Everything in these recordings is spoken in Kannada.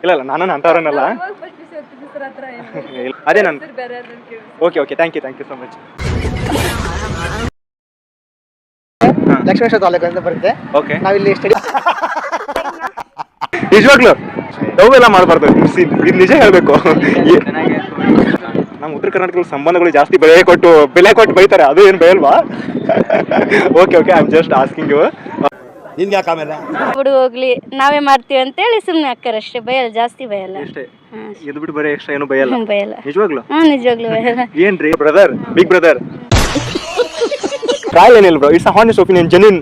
ಇಲ್ಲ ನಾನು ಅಂತವ್ರನ್ನಲ್ಲ. ಅದೇ ನಾನು okay thank you so much. Lakshmeshwar taluk ಅಂತ ಬರುತ್ತೆ. ಓಕೆ, ನಾವಿಲ್ಲಿ ಸ್ಟಡಿ ನಿಜವಾಗ್ಲು ಎಲ್ಲ ಮಾಡಬಾರ್ದು, ಇದು ನಿಜ ಹೇಳ್ಬೇಕು. ನಮ್ಮ ಉತ್ತರ ಕರ್ನಾಟಕದ ಸಂಬಂಧಗಳು ಜಾಸ್ತಿ ಬೆಲೆ ಕೊಟ್ಟು ಬೈತಾರೆ, ಅದು ಏನು ಬಯಲ್ವಾ? Okay I am just asking you. ನಿನ್ಗೆ ಯಾಕೆ ಆಮೇಲೆ ಬಿಡು ಹೋಗ್ಲಿ, ನಾವೇ ಮಾಡ್ತೀವಿ ಅಂತೇಳಿ ಸುಮ್ಮನೆ ಅಕ್ಕರ ಅಷ್ಟೇ, ಬಯಲ್ಲ, ಜಾಸ್ತಿ ಬಯಲ್ಲ. ಅಷ್ಟೇ, ಇದು ಬಿಟ್ಟು ಬರೀ ಎಕ್ಸ್ಟ್ರಾ ಏನು ಬಯಲ್ಲ. ಬಯಲ್ಲ ನಿಜವಾಗ್ಲು? ನಿಜವಾಗ್ಲೂ ಬಯಲ್ಲ. ಏನ್ರಿ ಬ್ರದರ್, ಬಿಗ್ ಬ್ರದರ್ ಟ್ರಯಲ್ ಏನಿಲ್ಲ bro, it's a honest opinion, genuine.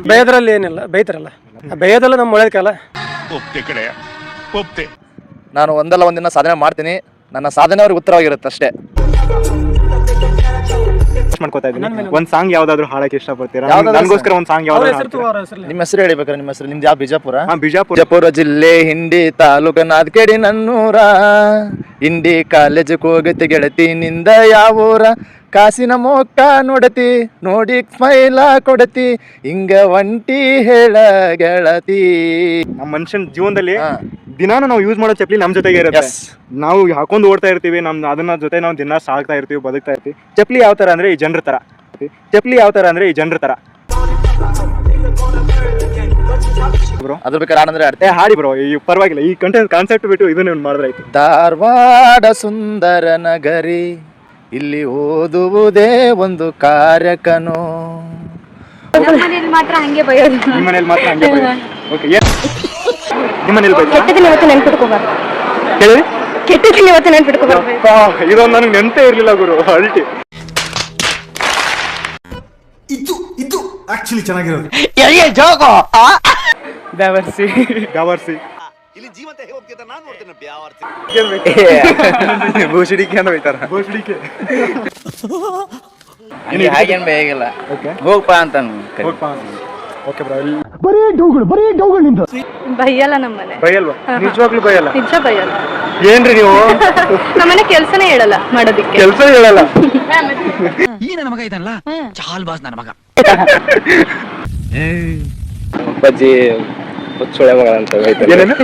ಬೈಯೋದ್ರಲ್ಲಿ ಏನಿಲ್ಲ, ಬೈತಾರಲ್ಲ ಬೈಯೋದಲ್ಲ ನಮ್ಮ ಒಳ್ಳೇದಕ್ಕಲ್ಲ. ನಾನು ಒಂದಲ್ಲ ಒಂದಿನ ಸಾಧನೆ ಮಾಡ್ತೀನಿ, ನನ್ನ ಸಾಧನೆ ಅವ್ರಿಗೆ ಉತ್ತರವಾಗಿರುತ್ತೆ ಅಷ್ಟೇ. ಮಾಡ್ಕೋತಾ ಇದ್ದೀನಿ. ಒಂದ್ ಸಾಂಗ್ ಯಾವ್ದಾದ್ರು ಹಾಡಕ್ಕೆ ಇಷ್ಟಪಡ್ತೀರಾ? ನನಗೋಸ್ಕರ ಒಂದ್ ಸಾಂಗ್ ಯಾವ್ದಾದ್ರು. ನಿಮ್ಮ ಹೆಸರು ಹೇಳ್ಬೇಕಾರೆ, ನಿಮ್ಮ ಹೆಸರು ನಿಮ್ದು ಯಾವ? ಬಿಜಾಪುರ? ಬಿಜಾಪುರ ಜಿಲ್ಲೆ ಹಿಂಡಿ ತಾಲೂಕ ನಾದ್ಕೇಡಿ ನನ್ನೂರ, ಹಿಂಡಿ ಕಾಲೇಜ್ ಹೋಗತಿ ಗೆಳತಿ ನಿಂದ ಯಾವೂರ, ಕಾಸಿನ ಮೊಕ್ಕ ನೋಡತಿ ನೋಡಿ ಸ್ಮೈಲ ಕೊಡತಿ, ಹಿಂಗ ಒಂಟಿ ಹೇಳ ಗೆಳತಿ. ನಮ್ಮ ಮನುಷ್ಯನ ಜೀವನದಲ್ಲಿ ದಿನಾನು ನಾವು ಯೂಸ್ ಮಾಡೋ ಚಪ್ಪಲಿ ನಮ್ಮ ಜೊತೆಗೆ ಇರುತ್ತೆ. ನಾವು ಹಾಕೊಂಡು ಓಡ್ತಾ ಇರ್ತೀವಿ, ಅದನ್ನ ಜೊತೆ ನಾವು ದಿನ ಸಾಗ್ತಾ ಇರ್ತೀವಿ, ಬದುಕ್ತಾ ಇರ್ತೀವಿ. ಚಪ್ಪಲಿ ಯಾವ ತರ ಅಂದ್ರೆ ಈ ಜನರ ತರ. ಬ್ರೋ ಅದ್ರ ಬೇಕಾದ್ರೆ ಹಾಡಂದ್ರೆ ಆಡ್ತೆ ಹಾಡಿ ಬ್ರೋ, ಈ ಪರವಾಗಿಲ್ಲ, ಈ ಕಾನ್ಸೆಪ್ಟ್ ಬಿಟ್ಟು ಇದನ್ನ ಮಾಡಿದ್ರೆ ಆಯ್ತು. ಧಾರವಾಡ ಸುಂದರ ನಗರಿ, ಇಲ್ಲಿ ಓದುವುದೇ ಒಂದು ಕಾರ್ಯಕನು. ನಮ್ಮನೇಲಿ ಮಾತ್ರ ಹಂಗೆ ಬಯೋದು. ನಿಮ್ಮ ಮನೇಲಿ ಮಾತ್ರ ಹಂಗೆ ಬೈಯೋದು. ಓಕೆ, ನಿಮ್ಮ ಮನೇಲಿ ಬೈತಾ? ಕೆಟ್ಟದಿನ ಇವತ್ತು ನೆನ್ಪಿಟ್ಕೋಬಾರ್ದು. ಹೇಳಿ, ಕೆಟ್ಟದಿನ ಇವತ್ತು ನೆನ್ಪಿಟ್ಕೋಬಾರ್ದು. ಇದೊಂದು ನನಗೆ ನೆನಪೇ ಇರ್ಲಿಲ್ಲ ಗುರು, ಅಲ್ಟಿ. ಇದು ಆಕ್ಚುಲಿ ಚೆನ್ನಾಗಿರೋದು. ಗಾವರ್ಸಿ ಇಲ್ಲಿ ಜೀವಂತ ಹೇಗೆ ಹೋಗ್ತಿದ್ದ ನಾನು ನೋಡ್ತೇನೆ ಬ್ಯಾವರ್ಸಿ. ಬೋಸಡಿಕೆ ಅಂತ ಬೈತಾರ. ಬೋಸಡಿಕೆ ಹಾಗೇನು ಬೇಗಿಲ್ಲ, ಹೋಗ್ಪಾ ಅಂತ. ಓಕೆ ಬ್ರೋ, ಬರೀ ಡೌಗಳು ನಿಂದು. ಬೈಯಲ್ಲ ನಮ್ಮನೆ. ಬೈಯಲ್ವಾ? ನಿಜವಾಗ್ಲೂ ಬೈಯಲ್ಲ? ನಿಜ ಬೈಯಲ್ಲ. ಏನ್ರಿ ನೀವು? ನಮ್ಮನೆ ಕೆಲ್ಸನೇ ಹೇಳಲ್ಲ ಮಾಡೋದಿಕ್ಕೆ. ಕೆಲಸ ಹೇಳಲ್ಲ. ಈ ನನ್ನ ಮಗ ಇದಲ್ಲ ಚಾಲ್ ಬಾಸ್ ನನ್ನ ಮಗ. ಅಪ್ಪಾಜಿ ಸುಳೆ ಮಗ ಅಂತ ಏನೇನು?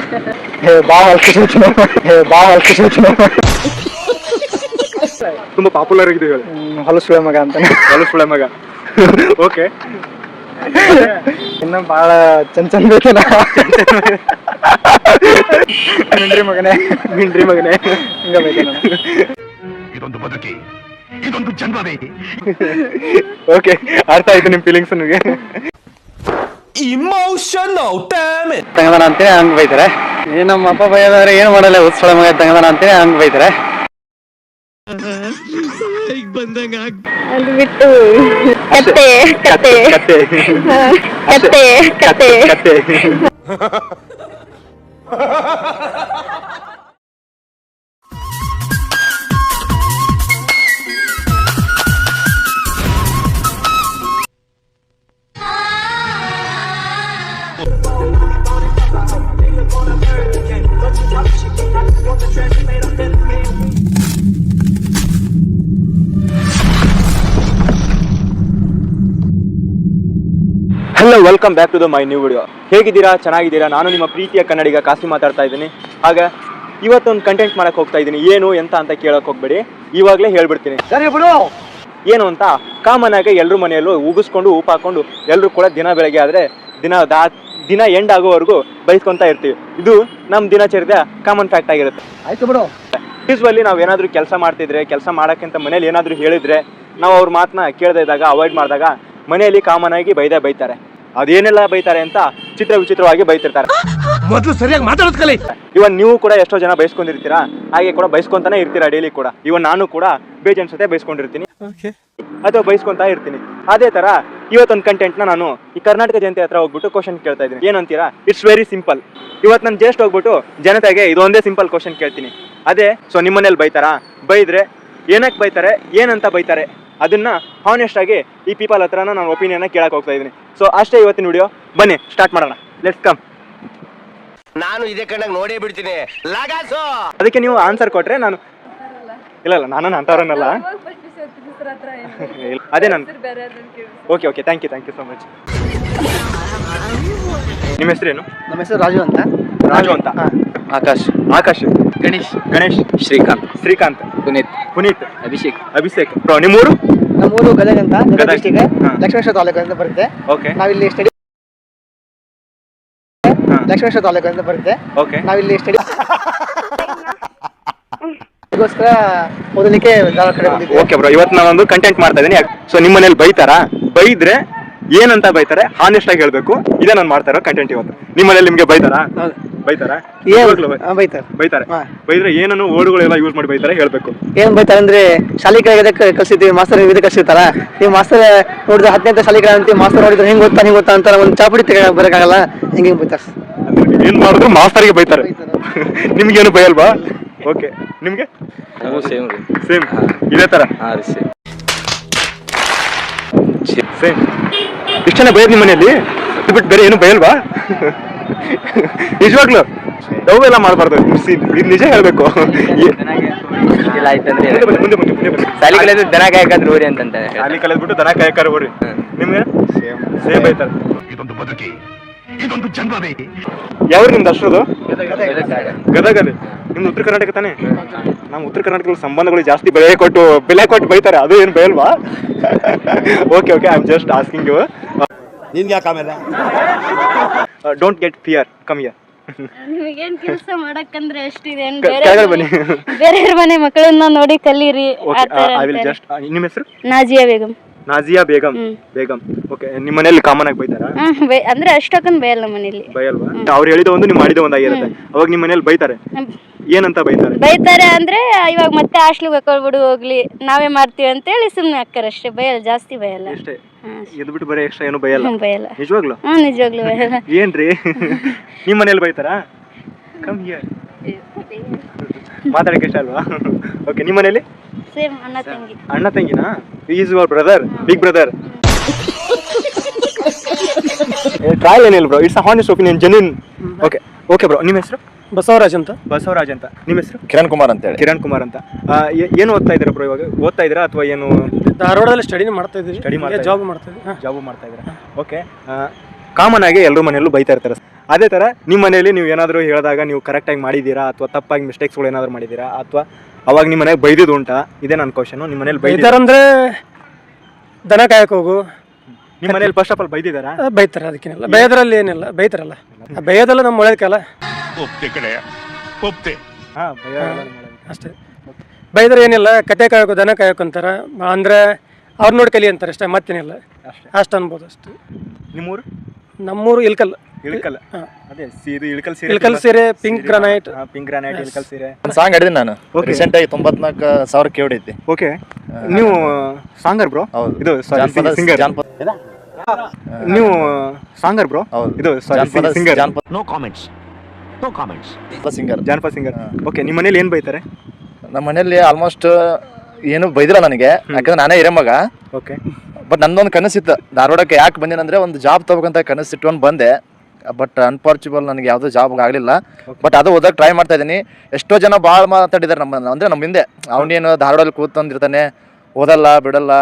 ತುಂಬಾ ಪಾಪ್ಯುಲರ್ ಆಗಿದೆ ಹೇಳಿ. ಹೊಲಸು ಸುಳೆ ಮಗ ಅಂತ. ಹೊಲಸು ಸುಳೆ ಮಗ. ಓಕೆ, ಇನ್ನು ಬಾಳ ಚಂದ ಬೇಕಲ್ಲ. ಮಿಂಡ್ರಿ ಮಗನೇ ಹಿಂಗ ಬೇಕಲ್ಲ. ಇದೊಂದು ಬದುಕಿ, ಇದೊಂದು ಜನ್ಮವೇ. ಓಕೆ, ಅರ್ಥ ಆಯ್ತು ನಿಮ್ ಫೀಲಿಂಗ್ಸ್ ನನಗೆ. ತಂಗದಾನ ಅಂತೇಳಿ ಹಂಗ್ ಬೈತಾರೆ. ನಮ್ಮ ಅಪ್ಪ ಬೈಯೋದಾದ್ರೆ ಏನ್ ಮಾಡಲ್ಲ, ಉತ್ಸವ ಮಗ ತಂಗದಾನ ಅಂತೇಳಿ ಹಂಗ್ ಬೈತಾರೆ. ಅದು ಬಿಟ್ಟು ಕತೆ. Hello, welcome back to the my new video. ಹೇಗಿದ್ದೀರಾ? ಚೆನ್ನಾಗಿದ್ದೀರಾ? ನಾನು ನಿಮ್ಮ ಪ್ರೀತಿಯ ಕನ್ನಡಿಗ ಕಾಸಿ ಮಾತಾಡ್ತಾ ಇದ್ದೀನಿ. ಆಗ ಇವತ್ತೊಂದು ಕಂಟೆಂಟ್ ಮಾಡಕ್ಕೆ ಹೋಗ್ತಾ ಇದ್ದೀನಿ. ಏನು ಎಂತ ಅಂತ ಕೇಳಕ್ಕೆ ಹೋಗ್ಬೇಡಿ, ಇವಾಗಲೇ ಹೇಳ್ಬಿಡ್ತೀನಿ. ಏನು ಅಂತ, ಕಾಮನ್ ಆಗಿ ಎಲ್ಲರೂ ಮನೆಯಲ್ಲೂ ಉಗಿಸ್ಕೊಂಡು ಉಪ್ಪು ಹಾಕೊಂಡು ಎಲ್ಲರೂ ಕೂಡ ದಿನ ಬೆಳಗ್ಗೆ ಆದರೆ ದಿನ ಎಂಡ್ ಆಗೋವರೆಗೂ ಬೈಸ್ಕೊತಾ ಇರ್ತೀವಿ. ಇದು ನಮ್ಮ ದಿನಚರ್ಯ ಕಾಮನ್ ಫ್ಯಾಕ್ಟ್ ಆಗಿರುತ್ತೆ. ಆಯ್ತು ಬಿಡು. ಯೂಸ್ವಲಿ ನಾವು ಏನಾದರೂ ಕೆಲಸ ಮಾಡ್ತಿದ್ರೆ, ಕೆಲಸ ಮಾಡೋಕ್ಕಿಂತ ಮನೇಲಿ ಏನಾದರೂ ಹೇಳಿದ್ರೆ, ನಾವು ಅವ್ರ ಮಾತನ್ನ ಕೇಳದೇ ಇದ್ದಾಗ, ಅವಾಯ್ಡ್ ಮಾಡಿದಾಗ ಮನೆಯಲ್ಲಿ ಕಾಮನ್ ಆಗಿ ಬೈತಾರೆ. ಅದೇನೆಲ್ಲ ಬೈತಾರೆ ಅಂತ ವಿಚಿತ್ರವಾಗಿ ಬೈತಿರ್ತಾರೆ. ಮೊದಲು ಸರಿಯಾಗಿ ಮಾತಾಡೋದು ಕಲಿ. ಇವನ್ ನೀವು ಕೂಡ ಎಷ್ಟೋ ಜನ ಬೈಸ್ಕೊಂಡಿರ್ತೀರಾ, ಹಾಗೆ ಕೂಡ ಬೈಸ್ಕೊಂತಾನೆ ಇರ್ತೀರಾ ಡೈಲಿ ಕೂಡ. ಇವನ್ ನಾನು ಕೂಡ ಬೇಜನ್ ಜೊತೆ ಬೈಸ್ಕೊಂಡಿರ್ತೀನಿ ಅಥವಾ ಬೈಸ್ಕೊಂತಾ ಇರ್ತೀನಿ. ಅದೇ ತರ ಇವತ್ತೊಂದು ಕಂಟೆಂಟ್ನ ನಾನು ಈ ಕರ್ನಾಟಕ ಜನತೆ ಹತ್ರ ಹೋಗ್ಬಿಟ್ಟು ಕ್ವಶನ್ ಕೇಳ್ತಾ ಇದ್ದೀನಿ. ಏನಂತೀರಾ? It's very simple. ಇವತ್ತು ನಾನು ಜಸ್ಟ್ ಹೋಗ್ಬಿಟ್ಟು ಜನತೆಗೆ ಇದೊಂದೇ ಸಿಂಪಲ್ ಕ್ವಶನ್ ಕೇಳ್ತೀನಿ. ಅದೇ, ಸೊ ನಿಮ್ಮ ಮನೇಲಿ ಬೈತಾರಾ? ಬೈದ್ರೆ ಏನಕ್ಕೆ ಬೈತಾರೆ, ಏನಂತ ಬೈತಾರೆ, ಅದನ್ನ ಹಾನೆಸ್ಟ್ ಆಗಿ ಈ ಪೀಪಲ್ ಹತ್ರನ ನಾನು ಒಪಿನಿಯನ್ ಕೇಳಕ್ ಹೋಗ್ತಾ ಇದ್ದೀನಿ. ಸೊ ಅಷ್ಟೇ ಇವತ್ತಿನ ವಿಡಿಯೋ. ಬನ್ನಿ ಸ್ಟಾರ್ಟ್ ಮಾಡೋಣ. Let's come. ನಾನು ಇದೇ ಕಣ್ಣಾಗ ನೋಡೇ ಬಿಡ್ತೀನಿ. ಅದಕ್ಕೆ ನೀವು ಆನ್ಸರ್ ಕೊಟ್ರೆ ನಾನು ಇಲ್ಲ ನಾನು ಅಂತವ್ರನ್ನಲ್ಲ. ಅದೇ ನಾನು okay thank you so much. ನಿಮ್ಮ ಹೆಸರೇನು? ನಮ್ಮ ಹೆಸರು ರಾಜು ಅಂತ. ಆಕಾಶ್, ಆಕಾಶ್, ಗಣೇಶ್, ಗಣೇಶ್, ಶ್ರೀಕಾಂತ್, ಶ್ರೀಕಾಂತ್, ಪುನೀತ್, ಪುನೀತ್, ಅಭಿಷೇಕ್. ಅಭಿಷೇಕ್. ಬ್ರೋ ನಿಮ್ಮೂರು? ನಮ್ಮೂರು ಗದಗ ಅಂತ, ಗದಗ ಡಿಸ್ಟಿಕ್, ಹಾ. ಲಕ್ಷ್ಮೇಶ್ವರ ತಾಲೂಕು ಅಂತ ಬರುತ್ತೆ. ಓಕೆ ನಾವಿಲ್ಲಿ ಸ್ಟಡಿ ಹಾ. ಲಕ್ಷ್ಮೇಶ್ವರ ತಾಲೂಕು ಅಂತ ಬರುತ್ತೆ. ಓಕೆ ನಾವಿಲ್ಲಿ ಸ್ಟಡಿ ಗೋಸ್ಕರ ಓದಲಿಕ್ಕೆ ಧಾರವಾಡ ಕಡೆ ಬಂದಿದ್ದೆ. ಓಕೆ ಬ್ರೋ, ಇವತ್ತು ನಾನೊಂದು ಕಂಟೆಂಟ್ ಮಾಡ್ತಾ ಇದೀನಿ. ಸೊ ನಿಮ್ಮ ಮನೇಲಿ ಬೈತಾರಾ? ಬೈದ್ರೆ ಏನಂತ ಬೈತಾರೆ ಹಾನೆಸ್ಟ್ ಆಗಿ ಹೇಳ್ಬೇಕು. ಇದೇ ನಾನು ಮಾಡ್ತಾ ಇರೋ ಕಂಟೆಂಟ್ ಇವತ್ತು. ನಿಮ್ಮ ಮನೇಲಿ ನಿಮ್ಗೆ ಬೈತಾರಾ? ಹೌದು. ಬೈತಾರಾ? ಬೈತಾರೆ. ಬೈತಾರೆ. ಹಾ. ಬೈದ್ರೆ ಏನನ್ನು ವರ್ಡ್ಗಳೆಲ್ಲ ಯೂಸ್ ಮಾಡಿ ಬೈತಾರೆ ಹೇಳ್ಬೇಕು. ಏನ್ ಬೈತಾರೆ ಅಂದ್ರೆ ಶಾಲೆ ಕಡೆ ಕಳ್ಸಿದ್ವಿ, ಮಾಸ್ತರ್ ಇದಕ್ಕೆ ಕಳ್ಸಿರ್ತಾರ. ನೀವು ಮಾಸ್ತರ್ ನೋಡಿದ್ರೆ 10ನೇ ಶಾಲೆ ಕಡೆ ಅಂತ ಮಾಸ್ತರ್ ನೋಡಿದ್ರೆ ಹಿಂಗ್ ಗೊತ್ತಾ ಅಂತ ಒಂದು ಚಾಪುಡಿ ಬರಕಾಗಲ್ಲ, ಹಿಂಗೆ ಬೈತಾರೆ. ಏನ್ ಮಾಡಿದ್ರು ಮಾಸ್ತರ್ಗೆ ಬೈತಾರೆ. ನಿಮ್ಗೇನು ಬೈಯಲ್ವಾ? ಓಕೆ, ನಿಮ್ಗೆ ಸೇಮ್ ಇದೇ ತರ ಸೇಮ್ ಇಷ್ಟನೇ ಬೈಯೋದು ನಿಮ್ಮ ಮನೆಯಲ್ಲಿ? ಇದು ಬಿಟ್ಟು ಬೇರೆ ಏನು ಬೈಯಲ್ವಾ? ನಿಜವಾಗ್ಲು ಅವೆಲ್ಲ ಮಾಡಬಾರ್ದು. ಇದು ನಿಜ ಹೇಳ್ಬೇಕು. ಸಾಲಿ ಕಲಿಯೋದು ದನ ಕಾಯಕಾದ್ರೆ ಊರಿ ಅಂತಂತ ಅಲ್ಲಿ ಕಲಿದ್ಬಿಟ್ಟು ದನ ಕಾಯಕಾರ ಹೋರಿ. ನಿಮ್ಗೆ ಸೇಮ್ ಬೈತಾರೆ. ಇದೊಂದು ಬದುಕಿ, ಇದೊಂದು ಜನ್ಮವೇ. ಯಾವ್ರಿ ನಿಮ್ದು ಅಷ್ಟದು? ಗದಗಲ್ಲಿ. ನಿಮ್ದು ಉತ್ತರ ಕರ್ನಾಟಕ ತಾನೇ? ನಮ್ಮ ಉತ್ತರ ಕರ್ನಾಟಕದಲ್ಲಿ ಸಂಬಂಧಗಳು ಜಾಸ್ತಿ ಬೆಲೆ ಕೊಟ್ಟು ಬೈತಾರೆ. ಅದು ಏನು ಬೈಯಲ್ವಾ? Okay okay, I am just asking you. ನಿನ್ಗೆ ಯಾಕೆ ಆಮೇಲೆ don't get fear, come here. ನಿಮಗೇನ್ ಕೆಲಸ ಮಾಡಕ್ಕಂದ್ರೆ ಅಷ್ಟಿದೆ. ಕೆಳಗಡೆ ಬನ್ನಿ. ಬೇರೆಯವ್ರ ಮನೆ ಮಕ್ಕಳನ್ನ ನೋಡಿ ಕಲೀರಿ. Okay, I will just. ನಿಮ್ಮ ಹೆಸರು? ನಾಜಿಯಾ ಬೇಗಂ. ನಾಜಿಯಾ ಬೇಗಂ. ಬೇಗಂ. ಓಕೆ, ನಿಮ್ಮ ಮನೆಯಲ್ಲಿ ಕಾಮನ್ ಆಗಿ ಬೈತಾರಾ? ಅಂದ್ರೆ ಅಷ್ಟೊಂದು ಬೈಯಲ್ಲ ಮನೇಲಿ. ಬೈಯಲ್ವಾ? ಅವ್ರು ಹೇಳಿದ ಒಂದು ನೀವು ಮಾಡಿದ ಒಂದು ಆಗಿರುತ್ತೆ. ಅವಾಗ ನಿಮ್ಮ ಮನೇಲಿ ಬೈತಾರೆ. ಏನಂತ ಬೈತಾರೆ? ಬೈತಾರೆ ಅಂದ್ರೆ ಇವಾಗ ಮತ್ತೆ ಹಾಸ್ಟ್ಲಿಗೆ ಹಾಕೊಳ್ಬಿಡು ಹೋಗ್ಲಿ, ನಾವೇ ಮಾಡ್ತೀವಿ ಅಂತೇಳಿ ಸುಮ್ನೆ ಹಾಕ್ತಾರೆ ಅಷ್ಟೇ. ಬೈಯಲ್ಲ, ಜಾಸ್ತಿ ಬೈಯಲ್ಲ. ಅಷ್ಟೇ. ಇದು ಬಿಟ್ಟು ಬರೀ ಎಕ್ಸ್ಟ್ರಾ ಏನು ಬೈಯಲ್ಲ? ಬೈಯಲ್ಲ. ನಿಜವಾಗ್ಲು? ನಿಜವಾಗ್ಲೂ ಬೈಯಲ್ಲ. ಏನ್ರಿ ನಿಮ್ಮ ಮನೇಲಿ ಬೈತಾರಾ? Come here. ಮಾತಾಡಕ್ಕೆ ಇಷ್ಟ ಅಲ್ವಾ? ಓಕೆ, ನಿಮ್ಮ ಮನೇಲಿ? ಸೇಮ್ ಅಣ್ಣ ತಂಗಿ. ಅಣ್ಣ ತಂಗಿನಾ? Is your brother, big brother. Trial ಏನಿಲ್ಲ bro, it's a honest opinion, genuine. Okay okay bro, ನಿಮ್ಮ ಹೆಸರು? ಬಸವರಾಜ್ ಅಂತ. ಬಸವರಾಜ್ ಅಂತ. ನಿಮ್ಮ ಹೆಸರು? ಕಿರಣ್ ಕುಮಾರ್ ಅಂತ ಹೇಳಿ. ಕಿರಣ್ ಕುಮಾರ್ ಅಂತ. ಏನು ಓದ್ತಾ ಇದ್ದೀರಾ ಬ್ರೋ ಇವಾಗ? ಓದ್ತಾ ಇದ್ದೀರಾ ಅಥವಾ ಏನು? ಧಾರವಾಡದಲ್ಲಿ ಸ್ಟಡಿ ಮಾಡ್ತಾ ಇದ್ದೀವಿ. ಸ್ಟಡಿ ಮಾಡ್ತಾ ಜಾಬ್ ಮಾಡ್ತಾ ಇದ್ದೀವಿ. ಜಾಬ್ ಮಾಡ್ತಾ ಇದ್ದೀರಾ? ಓಕೆ. ಕಾಮನ್ ಆಗಿ ಎಲ್ಲರೂ ಮನೆಯಲ್ಲೂ ಬೈತಾ ಇರ್ತಾರೆ. ಅದೇ ಥರ ನಿಮ್ಮ ಮನೆಯಲ್ಲಿ ನೀವು ಏನಾದರೂ ಹೇಳಿದಾಗ ನೀವು ಕರೆಕ್ಟಾಗಿ ಮಾಡಿದ್ದೀರಾ ಅಥವಾ ತಪ್ಪಾಗಿ ಮಿಸ್ಟೇಕ್ಸ್ಗಳು ಏನಾದರೂ ಮಾಡಿದ್ದೀರಾ ಅಥವಾ ಅವಾಗ ನಿಮ್ಮ ಮನೆಗೆ ಬೈದಿದ್ದು ಉಂಟಾ? ಇದೇ ನನ್ನ ಕ್ವಶನು. ನಿಮ್ಮ ಮನೇಲಿ ಬೈತಾರಂದ್ರೆ ದನ ಕಾಯಕ್ಕೆ ಹೋಗು. ನಿಮ್ಮ ಮನೇಲಿ ಫಸ್ಟ್ ಆಫ್ ಆಲ್ ಬೈದಿದ್ದಾರಾ? ಬೈತಾರೆ, ಅದಕ್ಕೇನಿಲ್ಲ. ಬೈಯೋದ್ರಲ್ಲಿ ಏನಿಲ್ಲ, ಬೈತಾರಲ್ಲ. ಬೈಯೋದೆಲ್ಲ ನಮ್ಮ ಒಳ್ಳೇದಕ್ಕಲ್ಲ. ಒಪ್ತೆ ಕಡೆ ಒಪ್ತೆ. ಹಾಂ, ಅಷ್ಟೇ. ಬೈದ್ರೆ ಏನಿಲ್ಲ, ಕತೆ ಕಾಯಕು, ದನ ಕಾಯಕು ಅಂತಾರೆ. ಅಂದ್ರೆ ಅವ್ರು ನೋಡಿ ಕಲಿ ಅಂತಾರೆ ಅಷ್ಟೇ, ಮತ್ತೇನಿಲ್ಲ. ಅಷ್ಟು ಅನ್ಬೋದು ಅಷ್ಟೇ. ನಿಮ್ಮೂರು? ನಮ್ಮೂರು ಇಲ್ಕಲ್. ಇಳಕಲ್. ಅದೇ ಇದು ಇಳಕಲ್ ಸೀರೆ. ಇಳಕಲ್ ಸೀರೆ, pink granite. Pink granite, Ilkal ಸೀರೆ. ಒಂದು ಸಾಂಗ್ ಹಾಡಿದ್ದೀನಿ ನಾನು. ರೀಸೆಂಟ್ ಆಗಿ 94,000 ಕೇಳಿದ್ದೆ. ಓಕೆ, ನೀವು ಸಾಂಗರ್ ಬ್ರೋ? ಹೌದು. ಇದು ಸಿಂಗರ್. ನೀವು ಸಾಂಗರ್ ಬ್ರೋ? ಹೌದು. ಇದು singer. No comments, no comments. Singer, ಜಾನಪದ ಸಿಂಗರ್. ಓಕೆ, ನಿಮ್ಮ ಮನೇಲಿ ಏನು ಬೈತಾರೆ? ನಮ್ಮ ಮನೆಯಲ್ಲಿ ಆಲ್ಮೋಸ್ಟ್ ಏನು ಬೈದಿಲ್ಲ ನನಗೆ, ಯಾಕಂದ್ರೆ ನಾನೇ ಹಿರೇ ಮಗ. ಓಕೆ. ಬಟ್ ನಂದೊಂದು ಕನಸಿತ್ತು, ಧಾರವಾಡಕ್ಕೆ ಯಾಕೆ ಬಂದೇನಂದ್ರೆ ಒಂದು ಜಾಬ್ ತಗೋಬೇಕಂತ ಕನಸು ಇಟ್ಕೊಂಡು ಬಂದೆ. ಬಟ್ ಅನ್ಫಾರ್ಚುನೇಬಲ್ ನನಗೆ ಯಾವುದೋ ಜಾಬ್ ಆಗಲಿಲ್ಲ. ಬಟ್ ಅದು ಓದಕ್ಕೆ ಟ್ರೈ ಮಾಡ್ತಾ ಇದ್ದೀನಿ. ಎಷ್ಟೋ ಜನ ಭಾಳ ಮಾತಾಡಿದ್ದಾರೆ ನಮ್ಮ ಹಿಂದೆ, ಅವನೇನು ಧಾರವಾಡಲ್ಲಿ ಕೂತಂದಿರ್ತಾನೆ, ಓದಲ್ಲ ಬಿಡಲ್ಲ.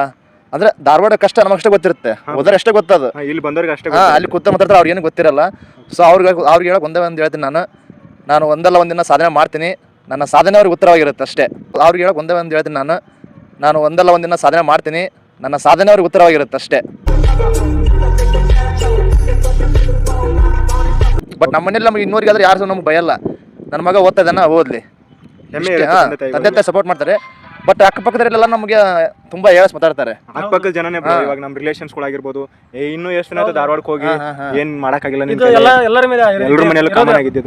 ಅಂದ್ರೆ ಧಾರವಾಡ ಕಷ್ಟ ನಮಗಷ್ಟೇ ಗೊತ್ತಿರುತ್ತೆ, ಓದೋರು ಅಷ್ಟೇ ಗೊತ್ತದು. ಇಲ್ಲಿ ಬಂದವ್ರಿಗೆ ಅಷ್ಟೇ. ಅಲ್ಲಿ ಕೂತ ಮಾತಾಡ್ತಾರೆ, ಅವ್ರಿಗೆ ಏನು ಗೊತ್ತಿರಲ್ಲ. ಸೊ ಅವ್ರಿಗೆ ಹೇಳಕ್ ಒಂದೇ ಒಂದು ಹೇಳ್ತೀನಿ, ನಾನು ಒಂದಲ್ಲ ಒಂದಿನ ಸಾಧನೆ ಮಾಡ್ತೀನಿ. ನನ್ನ ಸಾಧನೆ ಅವ್ರಿಗೆ ಉತ್ತರವಾಗಿರುತ್ತೆ ಅಷ್ಟೇ. ಅವ್ರಿಗೆ ಹೇಳಕ್ ಒಂದೇ ಒಂದು ಹೇಳ್ತೀನಿ, ನಾನು ಒಂದಲ್ಲ ಒಂದಿನ ಸಾಧನೆ ಮಾಡ್ತೀನಿ. ನನ್ನ ಸಾಧನೆ ಅವ್ರಿಗೆ ಉತ್ತರವಾಗಿರುತ್ತೆ ಅಷ್ಟೇ. ಬಟ್ ನಮ್ಮ ಮನೇಲಿ ನಮಗೆ ಇನ್ನೂರಿಗಾದ್ರೆ ಯಾರು ನಮ್ಗೆ ಭಯಲ್ಲ. ನನ್ನ ಮಗ ಓದ್ತಾ ಇದ್ದಾನ, ಓದ್ಲಿ, ತಂದೆ ತಾಯಿ ಸಪೋರ್ಟ್ ಮಾಡ್ತಾರೆ. ಬಟ್ ಅಕ್ಕಪಕ್ಕದವರೆಲ್ಲ ನಮಗೆ ತುಂಬಾ ಹೇಳಸ್ ಮಾತಾಡ್ತಾರೆ. ಅಕ್ಕಪಕ್ಕದ ಜನನೇ ಇವಾಗ ನಮ್ಮ ರಿಲೇಷನ್ಸ್ಗಳಾಗಿರ್ಬೋದು, ಇನ್ನೂ ಎಷ್ಟು ಜನ ಧಾರವಾಡಕ್ಕೆ ಹೋಗಿ ಏನ್ ಮಾಡಕ್ಕಾಗಿಲ್ಲ. ಎಲ್ಲರ ಮನೆಯಲ್ಲೂ ಕಾಮನ್ ಆಗಿದ್ದು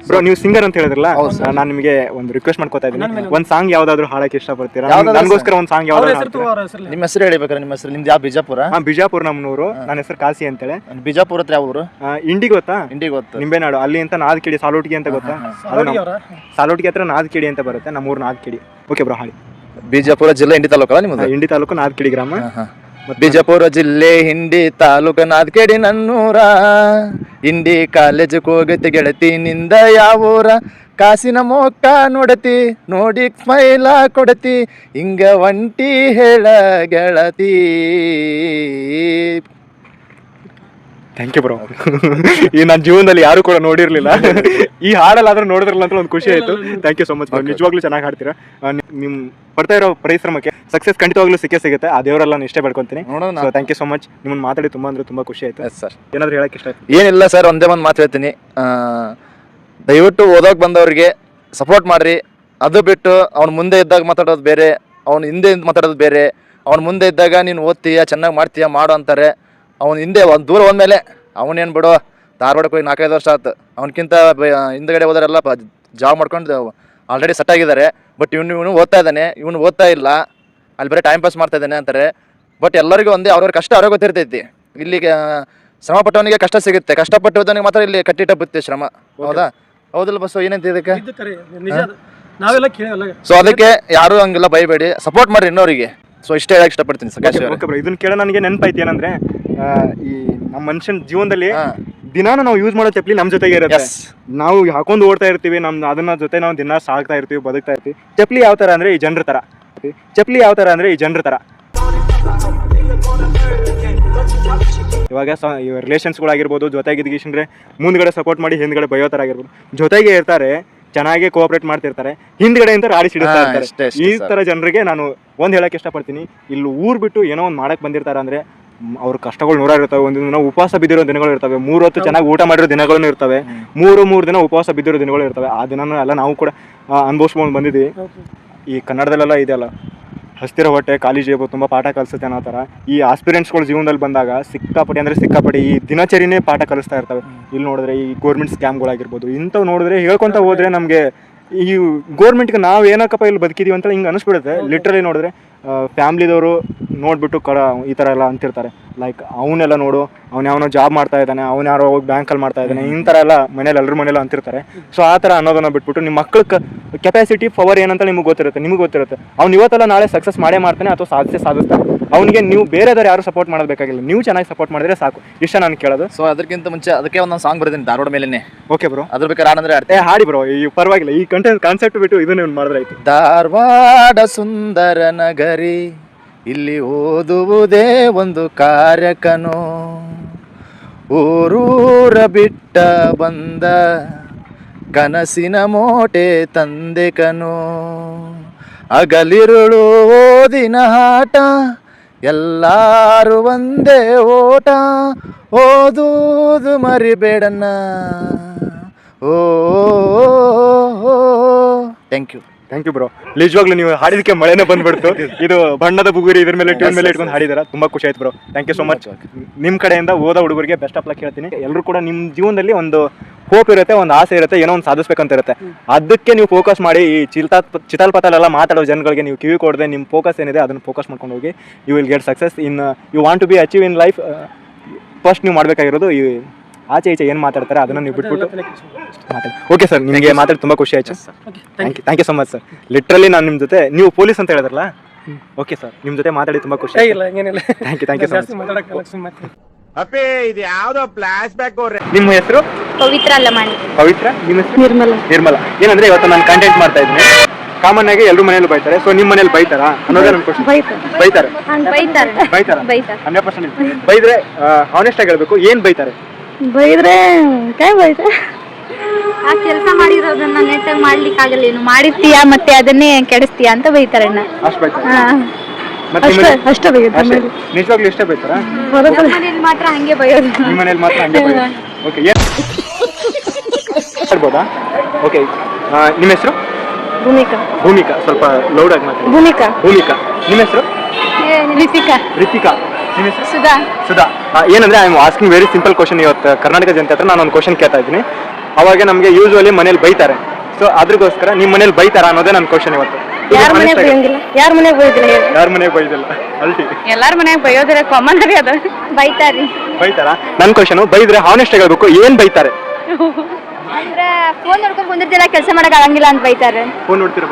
ಬ್ರೋ. ನೀವು ಸಿಂಗರ್ ಅಂತ ಹೇಳಿದ್ರಲ್ಲ, ನಾನು ನಿಮಗೆ ಒಂದು ರಿಕ್ವೆಸ್ಟ್ ಮಾಡ್ಕೋತಾ ಇದ್ದೀನಿ. ಒಂದು ಸಾಂಗ್ ಯಾವ್ದಾದ್ರು ಹಾಡಕ್ಕೆ ಇಷ್ಟಪಡ್ತೀರಾ? ನನಗೋಸ್ಕರ ಒಂದು ಸಾಂಗ್ ಯಾವ್ದಾದ್ರು. ನಿಮ್ಮ ಹೆಸರು ಹೇಳಿಬೇಕಾರೆ. ನಿಮ್ಮ ಹೆಸರು? ನಿಮ್ದು ಯಾವ? ಬಿಜಾಪುರ? ಬಿಜಾಪುರ ನಮ್ಮನೂರು. ನನ್ನ ಹೆಸರು ಕಾಸಿ ಅಂತೇಳಿ. ಬಿಜಾಪುರ ಹತ್ರ ಯಾವ ಊರು? ಇಂಡಿ ಗೊತ್ತಾ? ಇಂಡಿ ಗೊತ್ತು. ನಿಂಬೆನಾಡು. ಅಲ್ಲಿ ಅಂತ ನಾದ್ಕಿಡಿ, ಸಾಲೋಟ್ಗಿ ಅಂತ ಗೊತ್ತಾ? ಸಾಲೋಟ್ಗಿ ಹತ್ರ ನಾದ್ಕಿಡಿ ಅಂತ ಬರುತ್ತೆ, ನಮ್ಮೂರು ನಾದ್ಕಿಡಿ. ಓಕೆ ಬ್ರೋ, ಹಾಡಿ. ಬಿಜಾಪುರ ಜಿಲ್ಲೆ ಇಂಡಿ ತಾಲೂಕಲ್ಲ ನಿಮ್ಮದು? ಇಂಡಿ ತಾಲೂಕು, ನಾದ್ಕಿಡಿ ಗ್ರಾಮ. ಬಿಜಾಪುರ ಜಿಲ್ಲೆ ಹಿಂಡಿ ತಾಲೂಕು, ನಾದ್ಕೇಡಿ ನನ್ನೂರ. ಇಂಡಿ ಕಾಲೇಜ್ ಹೋಗತಿ ಗೆಳತಿ, ನಿಂದ ಯಾವೂರ? ಕಾಸಿನ ಮೊಕ್ಕ ನೋಡತಿ, ನೋಡಿ ಸ್ಮೈಲ ಕೊಡತಿ, ಹಿಂಗ ಒಂಟಿ ಹೇಳ ಗೆಳತಿ. Thank you bro. ಈ ನನ್ನ ಜೀವನದಲ್ಲಿ ಯಾರು ಕೂಡ ನೋಡಿರ್ಲಿಲ್ಲ. ಈ ಹಾಡಲ್ಲಾದ್ರೂ ನೋಡಿದ್ರಲ್ಲ ಅಂತ ಒಂದು ಖುಷಿ ಆಯ್ತು. Thank you so much. ನಿಜವಾಗ್ಲೂ ಚೆನ್ನಾಗಿ ಹಾಡ್ತೀರಾ. ನಿಮ್ ಪಡ್ತಾ ಇರೋ ಪರಿಶ್ರಮಕ್ಕೆ ಸಕ್ಸಸ್ ಖಂಡಿತವಾಗ್ಲೂ ಸಿಕ್ಕೇ ಆ ದೇವರೆಲ್ಲ ನಾನು ಇಷ್ಟೇ ಬೆಳ್ಕೊಂತೀನಿ. ನೋಡೋಣ. Thank you so much. ನಿಮ್ಮನ್ನ ಮಾತಾಡಿ ತುಂಬಾ ಅಂದ್ರೆ ತುಂಬಾ ಖುಷಿ ಆಯ್ತು. ಸರ್ ಏನಾದ್ರು ಹೇಳಕ್ ಇಷ್ಟ ಆಯ್ತು? ಏನಿಲ್ಲ ಸರ್, ಒಂದೇ ಒಂದು ಮಾತು ಹೇಳ್ತೀನಿ. ದಯವಿಟ್ಟು ಓದೋಕೆ ಬಂದವ್ರಿಗೆ ಸಪೋರ್ಟ್ ಮಾಡ್ರಿ. ಅದು ಬಿಟ್ಟು ಅವ್ನು ಮುಂದೆ ಇದ್ದಾಗ ಮಾತಾಡೋದು ಬೇರೆ, ಅವ್ನು ಹಿಂದೆ ಮಾತಾಡೋದು ಬೇರೆ. ಅವ್ನು ಮುಂದೆ ಇದ್ದಾಗ ನೀನು ಓದ್ತೀಯ, ಚೆನ್ನಾಗಿ ಮಾಡ್ತೀಯ, ಮಾಡು ಅಂತಾರೆ. ಅವ್ನು ಹಿಂದೆ ಒಂದು ದೂರ ಹೋದ್ಮೇಲೆ ಅವನೇನು ಬಿಡು, ಧಾರವಾಡಕ್ಕೆ ಹೋಗಿ 4-5 ವರ್ಷ ಆಯ್ತು. ಅವನಕ್ಕಿಂತ ಹಿಂದ್ಗಡೆ ಹೋದರೆಲ್ಲ ಜಾಬ್ ಮಾಡ್ಕೊಂಡು ಆಲ್ರೆಡಿ ಸೆಟ್ ಆಗಿದ್ದಾರೆ. ಬಟ್ ಇವನು ಓದ್ತಾ ಇದ್ದಾನೆ, ಇವನು ಓದ್ತಾ ಇಲ್ಲ, ಅಲ್ಲಿ ಬರೀ ಟೈಮ್ ಪಾಸ್ ಮಾಡ್ತಾ ಇದ್ದಾನೆ ಅಂತಾರೆ. ಬಟ್ ಎಲ್ಲರಿಗೂ ಒಂದೇ, ಅವ್ರವ್ರ ಕಷ್ಟ ಅವ್ರಿಗೆ ಗೊತ್ತಿರ್ತೈತಿ. ಇಲ್ಲಿಗೆ ಶ್ರಮ ಪಟ್ಟವನಿಗೆ ಕಷ್ಟ ಸಿಗುತ್ತೆ, ಕಷ್ಟಪಟ್ಟವನಿಗೆ ಮಾತ್ರ ಇಲ್ಲಿ ಕಟ್ಟಿಟ್ಟ ಬುತ್ತೆ ಶ್ರಮ. ಹೌದಾ? ಹೌದಿಲ್ಲ ಬಸ್ಸು? ಏನಂತ ಇದಕ್ಕೆ? ನಾವೆಲ್ಲ ಕೇಳಲ್ಲ. ಸೊ ಅದಕ್ಕೆ ಯಾರು ಹಂಗೆಲ್ಲ ಬೈಬೇಡಿ, ಸಪೋರ್ಟ್ ಮಾಡ್ರಿ ಇನ್ನೋರಿಗೆ. ಸೊ ಇಷ್ಟೇ ಹೇಳಕ್ ಇಷ್ಟಪಡ್ತೀನಿ ಸರ್. ಓಕೆ ಬ್ರೋ, ಇದನ್ನ ಕೇಳ ನನಗೆ ನೆನಪಾಯ್ತು ಏನಂದ್ರೆ, ಈ ನಮ್ಮ ಮನುಷ್ಯನ ಜೀವನದಲ್ಲಿ ದಿನಾನು ನಾವು ಯೂಸ್ ಮಾಡೋ ಚಪ್ಪಲಿ ನಮ್ಮ ಜೊತೆಗೆ ಇರುತ್ತೆ. ನಾವು ಹಾಕೊಂಡು ಓಡ್ತಾ ಇರ್ತೀವಿ, ಅದನ್ನ ಜೊತೆ ನಾವು ದಿನ ಸಾಗ್ತಾ ಇರ್ತೀವಿ, ಬದುಕ್ತಾ ಇರ್ತೀವಿ. ಚಪ್ಪಲಿ ಯಾವ ತರ ಅಂದ್ರೆ ಈ ಜನರ ತರ. ಚಪ್ಪಲಿ ಯಾವ ತರ ಅಂದ್ರೆ ಈ ಜನರ ತರ. ಇವಾಗ ರಿಲೇಷನ್ಸ್ಗಳಾಗಿರ್ಬೋದು, ಜೊತೆಗಿದ್ಗಿದ್ರೆ ಮುಂದ್ಗಡೆ ಸಪೋರ್ಟ್ ಮಾಡಿ ಹಿಂದ್ಗಡೆ ಬಯೋ ತರ ಆಗಿರ್ಬೋದು. ಜೊತೆಗೆ ಇರ್ತಾರೆ, ಚೆನ್ನಾಗಿ ಕೋಆಪರೇಟ್ ಮಾಡ್ತಿರ್ತಾರೆ, ಹಿಂದ್ಗಡೆ ಅಂತ ಆಡಿ ಸಿಡಿಸ್ತಾ ಇರ್ತಾರೆ. ಈ ತರ ಜನರಿಗೆ ನಾನು ಒಂದ್ ಹೇಳಕ್ ಇಷ್ಟಪಡ್ತೀನಿ, ಇಲ್ಲಿ ಊರ್ ಬಿಟ್ಟು ಏನೋ ಒಂದ್ ಮಾಡಕ್ ಬಂದಿರ್ತಾರ ಅಂದ್ರೆ ಅವ್ರ ಕಷ್ಟಗಳು 100 ಇರ್ತವೆ. ಒಂದು ದಿನ ಉಪವಾಸ ಬಿದ್ದಿರೋ ದಿನಗಳು ಇರ್ತವೆ, 3 ಹೊತ್ತು ಚೆನ್ನಾಗಿ ಊಟ ಮಾಡಿರೋ ದಿನಗಳು ಇರ್ತವೆ, 3 ದಿನ ಉಪವಾಸ ಬಿದ್ದಿರೋ ದಿನಗಳು ಇರ್ತವೆ. ಆ ದಿನ ಎಲ್ಲ ನಾವು ಕೂಡ ಅನುಭವಿಸ್ಕೊಂಡು ಬಂದಿದ್ದೀವಿ. ಈ ಕನ್ನಡದಲ್ಲೆಲ್ಲ ಇದೆಯಲ್ಲ, ಹಸ್ತಿರೋ ಹೊಟ್ಟೆ ಖಾಲಿ ಜೇಬು ತುಂಬ ಪಾಠ ಕಲಿಸುತ್ತೆ ಅನ್ನೋ ಥರ ಈ ಆಸ್ಪಿರೆಂಟ್ಸ್ಗಳು ಜೀವನದಲ್ಲಿ ಬಂದಾಗ ಸಿಕ್ಕಾಪಟ್ಟೆ ಈ ದಿನಚರಿನೇ ಪಾಠ ಕಲಿಸ್ತಾ ಇರ್ತವೆ. ಇಲ್ಲಿ ನೋಡಿದ್ರೆ ಈ ಗೋರ್ಮೆಂಟ್ ಸ್ಕ್ಯಾಮ್ಗಳಾಗಿರ್ಬೋದು, ಇಂಥವು ನೋಡಿದ್ರೆ ಹೇಳ್ಕೊಂತ ಹೋದ್ರೆ ನಮಗೆ ಈ ಗೋರ್ಮೆಂಟ್ಗೆ ನಾವು ಏನಕ್ಕಪ್ಪ ಇಲ್ಲಿ ಬದುಕಿದೀವಿ ಅಂತ ಹಿಂಗೆ ಅನಿಸ್ಬಿಡುತ್ತೆ. ಲಿಟ್ರಲಿ ನೋಡಿದ್ರೆ ಫ್ಯಾಮ್ಲಿದವರು ನೋಡ್ಬಿಟ್ಟು ಈ ಥರ ಎಲ್ಲ ಅಂತಿರ್ತಾರೆ. ಲೈಕ್ ಅವನ್ನೆಲ್ಲ ನೋಡು, ಅವ್ನು ಯಾವನೋ ಜಾಬ್ ಮಾಡ್ತಾ ಇದ್ದಾನೆ, ಅವ್ನು ಯಾರೋ ಹೋಗಿ ಬ್ಯಾಂಕಲ್ಲಿ ಮಾಡ್ತಾ ಇದ್ದಾನೆ, ಈ ಥರ ಎಲ್ಲ ಮನೇಲಿ ಎಲ್ಲರ ಮನೇಲಿ ಅಂತಿರ್ತಾರೆ. ಸೊ ಆ ಥರ ಅನ್ನೋದನ್ನ ಬಿಟ್ಬಿಟ್ಟು ನಿಮ್ಮ ಮಕ್ಕಳ ಕೆಪಾಸಿಟಿ ಪವರ್ ಏನಂತ ನಿಮಗೆ ಗೊತ್ತಿರುತ್ತೆ. ಅವ್ನು ಇವತ್ತೆಲ್ಲ ನಾಳೆ ಸಕ್ಸಸ್ ಮಾಡೇ ಮಾಡ್ತಾನೆ ಅಥವಾ ಸಾಧಿಸ್ತಾನೆ. ಅವನಿಗೆ ನೀವು ಬೇರೆದವ್ರು ಯಾರು ಸಪೋರ್ಟ್ ಮಾಡೋದು ಬೇಕಾಗಿಲ್ಲ, ನೀವು ಚೆನ್ನಾಗಿ ಸಪೋರ್ಟ್ ಮಾಡಿದ್ರೆ ಸಾಕು. ಇಷ್ಟ ನಾನು ಕೇಳೋದು. ಸೊ ಅದಕ್ಕಿಂತ ಮುಂಚೆ ಅದಕ್ಕೆ ಒಂದೊಂದು ಸಾಂಗ್ ಬರ್ತೀನಿ ಧಾರವಾಡ ಮೇಲೇನೆ. ಓಕೆ ಬ್ರೋ, ಅದ್ರ ಬೇಕಾದ್ರೆ ಹಾಡಂದ್ರೆ ಹಾಡಿ ಬ್ರೋ. ಈ ಪರವಾಗಿಲ್ಲ, ಈ ಕಾನ್ಸೆಪ್ಟ್ ಬಿಟ್ಟು ಇದನ್ನ ಮಾಡಿದ್ರೆ ಆಯ್ತು. ಧಾರವಾಡ ಸುಂದರ ನಗರಿ, ಇಲ್ಲಿ ಓದುವುದೇ ಒಂದು ಕಾರ್ಯಕನೋ, ಊರೂರ ಬಿಟ್ಟ ಬಂದ ಕನಸಿನ ಮೋಟೆ ತಂದೆ ಕನೋ, ಹಗಲಿರುಳು ಓದಿನ ಆಟ, ಎಲ್ಲಾರು ಒಂದೇ ಓಟ, ಓದುವುದು ಮರಿಬೇಡಣ್ಣ. ಓ ಥ್ಯಾಂಕ್ ಯು ಬ್ರೋ. ನಿಜವಾಗ್ಲೂ ನೀವು ಹಾಡಿದಕ್ಕೆ ಮಳೆನೇ ಬಂದ್ಬಿಡ್ತು. ಇದು ಬಣ್ಣದ ಬುಗುರಿ ಇದ್ರ ಮೇಲೆ ಟ್ಯೂನ್ ಮೇಲೆ ಇಟ್ಕೊಂಡು ಹಾಡಿದಾರ. ತುಂಬಾ ಖುಷಿ ಆಯ್ತು bro. Thank you so much. ನಿಮ್ಮ ಕಡೆಯಿಂದ ಓದೋ ಹುಡುಗರಿಗೆ ಬೆಸ್ಟ್ ಆಫ್ ಲಕ್ ಹೇಳ್ತೀನಿ. ಎಲ್ಲರೂ ಕೂಡ ನಿಮ್ಮ ಜೀವನದಲ್ಲಿ ಒಂದು ಹೋಪ್ ಇರುತ್ತೆ, ಒಂದು ಆಸೆ ಇರುತ್ತೆ, ಏನೋ ಒಂದು ಸಾಧಿಸ್ಬೇಕಂತ ಇರುತ್ತೆ. ಅದಕ್ಕೆ ನೀವು ಫೋಕಸ್ ಮಾಡಿ ಈ ಚಿತಾಲ್ಪತಲೆಲ್ಲ ಮಾತಾಡೋ ಜನಗಳಿಗೆ ನೀವು ಕಿವಿ ಕೊಡದೆ ನಿಮ್ಮ ಫೋಕಸ್ ಏನಿದೆ ಅದನ್ನು ಫೋಕಸ್ ಮಾಡ್ಕೊಂಡು ಹೋಗಿ. You will get success in you want to be achieve in life. First ನೀವು ಮಾಡಬೇಕಾಗಿರೋದು ಈ ಆಚೆ ಈಚೆ ಏನು ಮಾತಾಡ್ತಾರೆ ಅದನ್ನು ನೀವು ಬಿಟ್ಬಿಟ್ಟು ಮಾತಾಡಿ. ಓಕೆ ಸರ್, ನಿಮಗೆ ಮಾತಾಡಿ ತುಂಬ ಖುಷಿ ಆಯ್ತು. Thank you so much sir. Literally ನಾನು ನಿಮ್ಮ ಜೊತೆ, ನೀವು ಪೊಲೀಸ್ ಅಂತ ಹೇಳಿದ್ರಲ್ಲ, ಓಕೆ ಸರ್, ನಿಮ್ಮ ಜೊತೆ ಮಾತಾಡಿ ತುಂಬ ಖುಷಿ. Thank you so much. ಅಪ್ಪೇ ಇದು ಯಾವ್ದೋ ಫ್ಲಾಶ್ ಬ್ಯಾಕ್ ಅವ್ರೆ. ನಿಮ್ಮ ಹೆಸರು? ಪವಿತ್ರ ಲಮಾಣಿ. ಪವಿತ್ರ. ನಿಮ್ಮ ಹೆಸರು? ನಿರ್ಮಲ. ಏನಂದ್ರೆ ಇವತ್ತು ನಾನು ಕಂಟೆಂಟ್ ಮಾಡ್ತಾ ಇದ್ದೀನಿ. ಕಾಮನ್ ಆಗಿ ಎಲ್ಲರೂ ಮನೇಲಿ ಬೈತಾರೆ. ಸೊ ನಿಮ್ಮ ಮನೇಲಿ ಬೈತಾರಾ ಅನ್ನೋದೇ ನನ್ನ ಕ್ವಶನ್. ಬೈತಾರೆ 100%. ಬೈದ್ರೆ ಆನೆಸ್ಟ್ ಆಗಿ ಹೇಳ್ಬೇಕು, ಏನ್ ಬೈತಾರೆ? ಆ ಕೆಲಸ ಮಾಡಿರೋದನ್ನ ನೆಟ್ಟಾಗಿ ಮಾಡ್ಲಿಕ್ಕೆ ಆಗಲ್ಲ, ಏನು ಮಾಡಿರ್ತೀಯ ಮತ್ತೆ ಅದನ್ನೇ ಕೆಡಿಸ್ತೀಯ ಅಂತ ಬೈತಾರೆ. ಅಷ್ಟು ಬೈತಾರೆ. ನಿಜವಾಗ್ಲೂ ಇಷ್ಟ ಬೈತಾರಾ? ಮನೇಲಿ ಮಾತ್ರ ಹಂಗೆ ಬೈಯೋದು. ನಿಮ್ಮ ಮನೇಲಿ ಮಾತ್ರ ಹಂಗೆ ಬೈಯೋದು. ಓಕೆ, ಹೇಳ್ಬೋದಾ? ಓಕೆ, ನಿಮ್ಮ ಹೆಸರು? ಭೂಮಿಕಾ. ಸ್ವಲ್ಪ ಲೌಡ್ ಆಗಿ ಮಾತಾಡಿ. ಭೂಮಿಕಾ. ನಿಮ್ಮ ಹೆಸರು? ರಿತಿಕಾ. ನಿಮ್ಮ ಹೆಸರು? ಸುಧಾ. ಏನಂದ್ರೆ I am asking very simple question. ಇವತ್ತು ಕರ್ನಾಟಕ ಜನತೆ ಹತ್ರ ನಾನು ಒಂದು ಕ್ವಶನ್ ಕೇಳ್ತಾ ಇದ್ದೀನಿ. ಅವಾಗ ನಮಗೆ ಯೂಶುವಲಿ ಮನೇಲಿ ಬೈತಾರೆ. ಸೊ ಅದ್ರಗೋಸ್ಕರ ನಿಮ್ಮ ಮನೇಲಿ ಬೈತಾರ ಅನ್ನೋದೇ ನನ್ನ ಕ್ವಶನ್ ಇವತ್ತು. ಯಾರ ಮನೆಗೆ ಬೈದಿಲ್ಲ ಅಲ್ಟಿ. ಎಲ್ಲಾರ ಮನೆಗೆ ಬೈಯೋದ್ರೆ ಕಾಮನ್ ಆಗಿ ಅದ. ಬೈತಾರಾ? ನನ್ನ ಕ್ವಶನ್, ಬೈದ್ರೆ ಹಾನೆಸ್ಟ್ ಆಗಿ ಹೇಳ್ಬೇಕು, ಏನ್ ಬೈತಾರೆ? ಅಂದ್ರೆ ಫೋನ್ ನೋಡ್ಕೊಂಡು ಕುಂದಿರ್ತಿಲ್ಲ, ಕೆಲಸ ಮಾಡಕ್ ಆಗಂಗಿಲ್ಲ ಅಂತ ಬೈತಾರೆ. ಫೋನ್ ನೋಡ್ತೀರಾ?